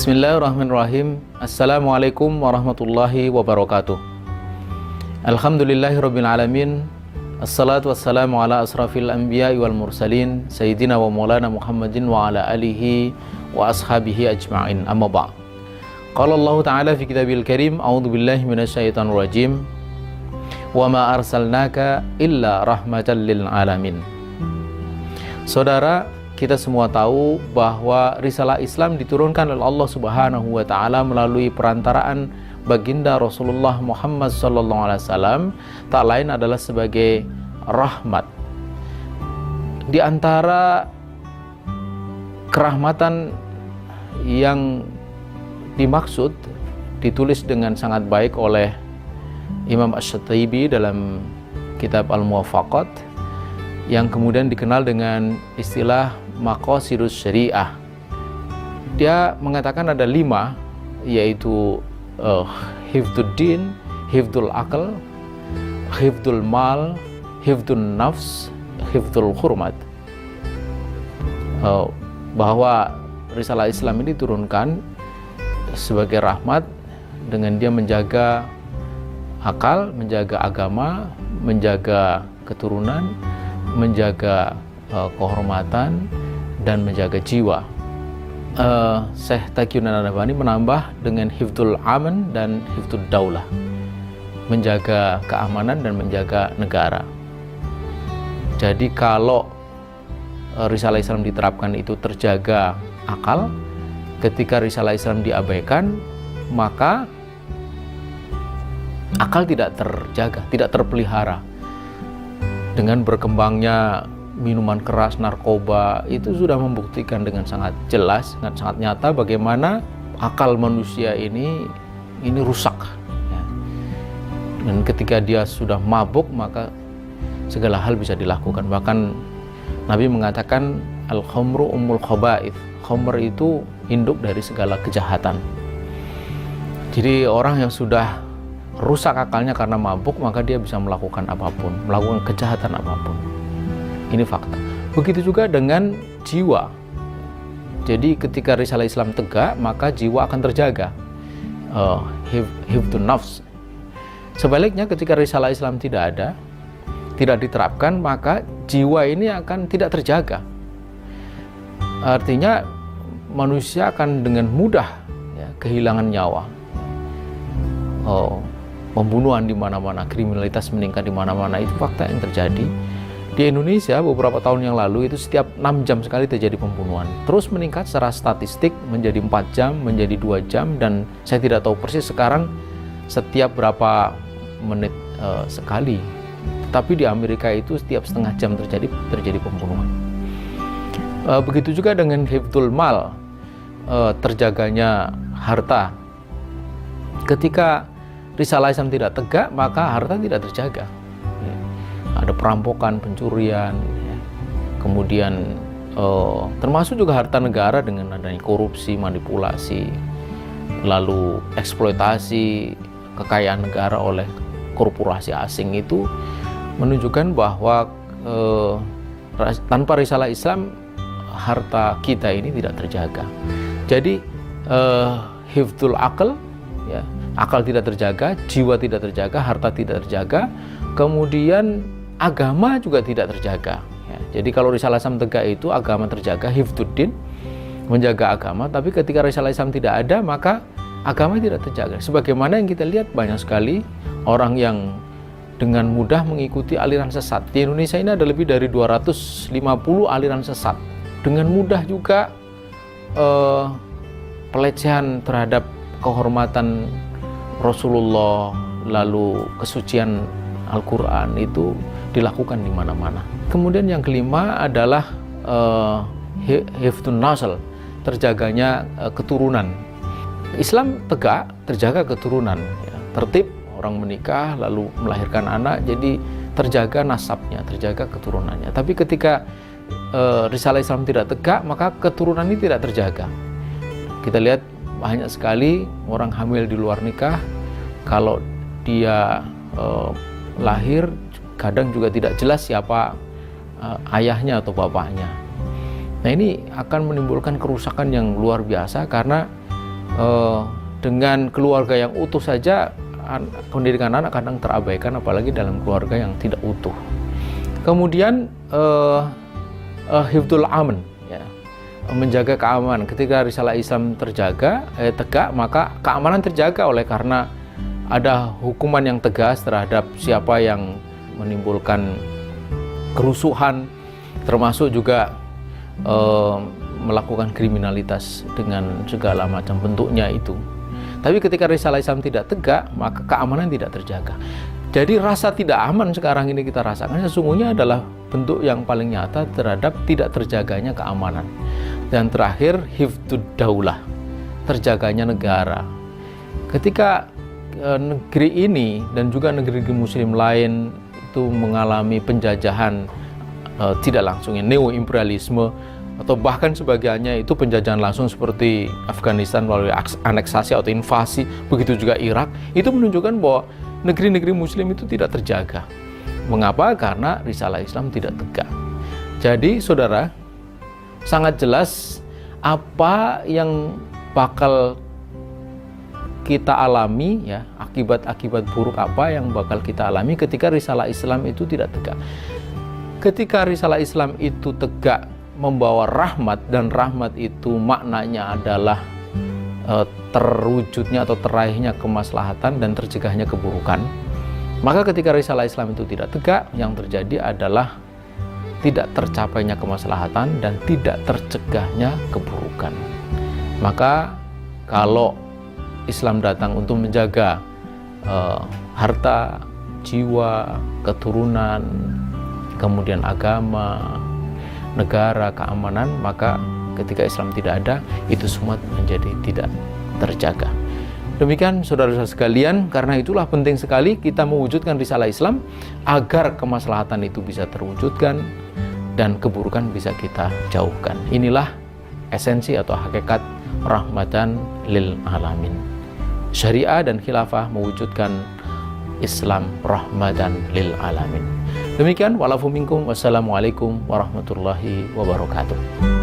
Bismillahirrahmanirrahim. Assalamualaikum warahmatullahi wabarakatuh. Alhamdulillahirabbil alamin. Assalatu wassalamu ala asrafil anbiya'i wal mursalin sayyidina wa maulana Muhammadin wa ala alihi wa ashabihi ajma'in. Amma ba'd. Qala Allah Ta'ala fi kitabil karim, a'udzu billahi minasyaitonir rajim. Wa ma arsalnaka illa rahmatan lil alamin. Saudara, kita semua tahu bahwa risalah Islam diturunkan oleh Allah Subhanahu wa taala melalui perantaraan baginda Rasulullah Muhammad sallallahu alaihi wasallam, tak lain adalah sebagai rahmat. Di antara kerahmatan yang dimaksud ditulis dengan sangat baik oleh Imam Asy-Syatibi dalam kitab Al-Muwafaqat, yang kemudian dikenal dengan istilah Maqasidus Syariah. Dia mengatakan ada 5, yaitu hifdzuddin, hifdzul aql, hifdzul mal, hifdzun nafs, hifdzul hurmat. Bahwa risalah Islam ini diturunkan sebagai rahmat dengan dia menjaga akal, menjaga agama, menjaga keturunan, menjaga kehormatan, dan menjaga jiwa. Syekh Taqiyuddin An-Nabhani menambah dengan hifdzul aman dan hifdzud daulah, menjaga keamanan dan menjaga negara. Jadi kalau risalah Islam diterapkan itu terjaga akal, ketika risalah Islam diabaikan maka akal tidak terjaga, tidak terpelihara. Dengan berkembangnya minuman keras, narkoba, itu sudah membuktikan dengan sangat jelas, dengan sangat nyata bagaimana akal manusia ini rusak. Dan ketika dia sudah mabuk, maka segala hal bisa dilakukan. Bahkan Nabi mengatakan al-khamru ummul khaba'ith. Khamr itu induk dari segala kejahatan. Jadi orang yang sudah rusak akalnya karena mabuk, maka dia bisa melakukan apapun, melakukan kejahatan apapun. Ini fakta. Begitu juga dengan jiwa. Jadi ketika risalah Islam tegak, maka jiwa akan terjaga. Hifdzun nafs. Sebaliknya ketika risalah Islam tidak ada, tidak diterapkan, maka jiwa ini akan tidak terjaga. Artinya manusia akan dengan mudah kehilangan nyawa. Pembunuhan di mana-mana, kriminalitas meningkat di mana-mana, itu fakta yang terjadi. Di Indonesia beberapa tahun yang lalu itu setiap 6 jam sekali terjadi pembunuhan. Terus meningkat secara statistik menjadi 4 jam, menjadi 2 jam, dan saya tidak tahu persis sekarang setiap berapa menit sekali. Tapi di Amerika itu setiap setengah jam terjadi pembunuhan. Begitu juga dengan hifdzul mal, terjaganya harta. Ketika risalah Islam tidak tegak, maka harta tidak terjaga. Ada perampokan, pencurian, kemudian termasuk juga harta negara dengan adanya korupsi, manipulasi, lalu eksploitasi kekayaan negara oleh korporasi asing. Itu menunjukkan bahwa tanpa risalah Islam, harta kita ini tidak terjaga. Jadi hifdzul aql, akal tidak terjaga, jiwa tidak terjaga, harta tidak terjaga, kemudian agama juga tidak terjaga. Jadi kalau risalah Islam tegak itu agama terjaga, hifdzuddin, menjaga agama. Tapi ketika risalah Islam tidak ada, maka agama tidak terjaga. Sebagaimana yang kita lihat, banyak sekali orang yang dengan mudah mengikuti aliran sesat. Di Indonesia ini ada lebih dari 250 aliran sesat. Dengan mudah juga pelecehan terhadap kehormatan Rasulullah, lalu kesucian Al-Quran itu dilakukan di mana-mana. Kemudian yang kelima adalah hifdzun nasl, terjaganya keturunan. Islam tegak, terjaga keturunan, tertib, orang menikah lalu melahirkan anak, jadi terjaga nasabnya, terjaga keturunannya. Tapi ketika risalah Islam tidak tegak, maka keturunan ini tidak terjaga. Kita lihat banyak sekali orang hamil di luar nikah, kalau dia lahir kadang juga tidak jelas siapa ayahnya atau bapaknya. Nah, ini akan menimbulkan kerusakan yang luar biasa karena dengan keluarga yang utuh saja pendidikan anak kadang terabaikan, apalagi dalam keluarga yang tidak utuh. Kemudian hifdzul aman, ya, menjaga keamanan. Ketika risalah Islam terjaga, tegak, maka keamanan terjaga oleh karena ada hukuman yang tegas terhadap siapa yang menimbulkan kerusuhan, termasuk juga melakukan kriminalitas dengan segala macam bentuknya itu. Tapi ketika risalah Islam tidak tegak, maka keamanan tidak terjaga. Jadi rasa tidak aman sekarang ini kita rasakan sesungguhnya adalah bentuk yang paling nyata terhadap tidak terjaganya keamanan. Dan terakhir, hifdzud daulah, terjaganya negara. Ketika negeri ini dan juga negeri-negeri muslim lain itu mengalami penjajahan tidak langsung, neo-imperialisme, atau bahkan sebagiannya itu penjajahan langsung seperti Afghanistan melalui aneksasi atau invasi, begitu juga Irak, itu menunjukkan bahwa negeri-negeri muslim itu tidak terjaga. Mengapa? Karena risalah Islam tidak tegak. Jadi saudara, sangat jelas apa yang bakal kita alami, ya, akibat-akibat buruk apa yang bakal kita alami ketika risalah Islam itu tidak tegak. Ketika risalah Islam itu tegak, membawa rahmat, dan rahmat itu maknanya adalah terwujudnya atau teraihnya kemaslahatan dan tercegahnya keburukan. Maka ketika risalah Islam itu tidak tegak, yang terjadi adalah tidak tercapainya kemaslahatan dan tidak tercegahnya keburukan. Maka kalau Islam datang untuk menjaga harta, jiwa, keturunan, kemudian agama, negara, keamanan, maka ketika Islam tidak ada, itu semua menjadi tidak terjaga. Demikian saudara-saudara sekalian, karena itulah penting sekali kita mewujudkan risalah Islam agar kemaslahatan itu bisa terwujudkan dan keburukan bisa kita jauhkan. Inilah esensi atau hakikat rahmatan lil alamin. Syariah dan khilafah mewujudkan Islam rahmatan lil alamin. Demikian, walafu minkum, wassalamualaikum warahmatullahi wabarakatuh.